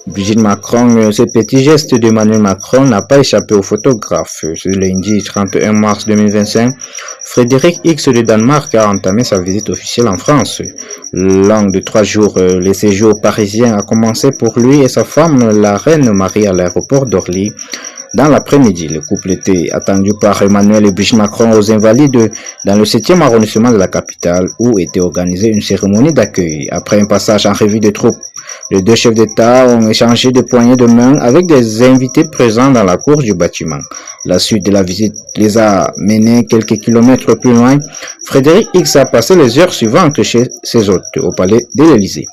Brigitte Macron, ce petit geste d'Emmanuel Macron n'a pas échappé aux photographes. Ce lundi 31 mars 2025, Frédéric X de Danemark a entamé sa visite officielle en France. Long de 3 jours, le séjour parisien a commencé pour lui et sa femme, la reine Marie, à l'aéroport d'Orly. Dans l'après-midi, le couple était attendu par Emmanuel et Brigitte Macron aux Invalides dans le 7e arrondissement de la capitale où était organisée une cérémonie d'accueil. Après un passage en revue des troupes, les deux chefs d'État ont échangé des poignées de main avec des invités présents dans la cour du bâtiment. La suite de la visite les a menés quelques kilomètres plus loin. Frédéric X a passé les heures suivantes chez ses hôtes au palais de l'Élysée.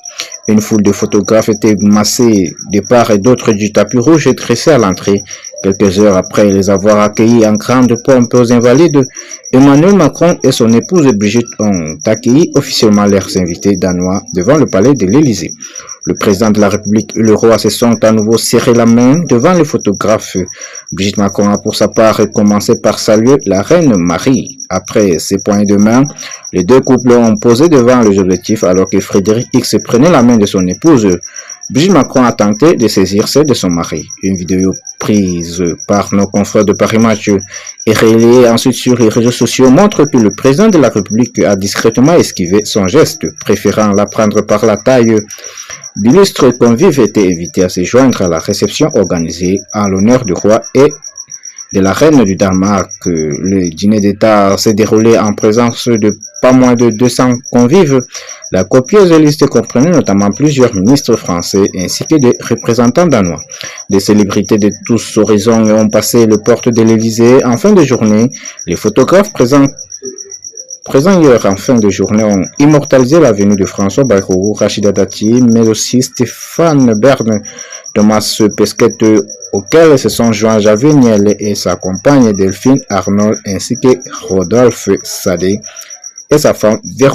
Une foule de photographes était massée de part et d'autre du tapis rouge et dressée à l'entrée. Quelques heures après les avoir accueillis en grande pompe aux Invalides, Emmanuel Macron et son épouse Brigitte ont accueilli officiellement leurs invités danois devant le palais de l'Élysée. Le président de la République et le roi se sont à nouveau serré la main devant les photographes. Brigitte Macron a pour sa part commencé par saluer la reine Marie. Après ces poignées de main, les deux couples ont posé devant les objectifs alors que Frédéric X prenait la main de son épouse. Brigitte Macron a tenté de saisir celle de son mari. Une vidéo prise par nos confrères de Paris Match et relayée ensuite sur les réseaux sociaux montre que le président de la République a discrètement esquivé son geste, préférant la prendre par la taille. D'illustres convives étaient invités à se joindre à la réception organisée en l'honneur du roi et de la reine du Danemark. Le dîner d'État s'est déroulé en présence de pas moins de 200 convives. La copieuse liste comprenait notamment plusieurs ministres français ainsi que des représentants danois. Des célébrités de tous horizons ont passé les portes de l'Élysée en fin de journée. Les photographes présents hier en fin de journée ont immortalisé la venue de François Bayrou, Rachida Dati, mais aussi Stéphane Bern, Thomas Pesquet, auquel se sont joints Javier Niel et sa compagne Delphine Arnold, ainsi que Rodolphe Sadé et sa femme Véronique.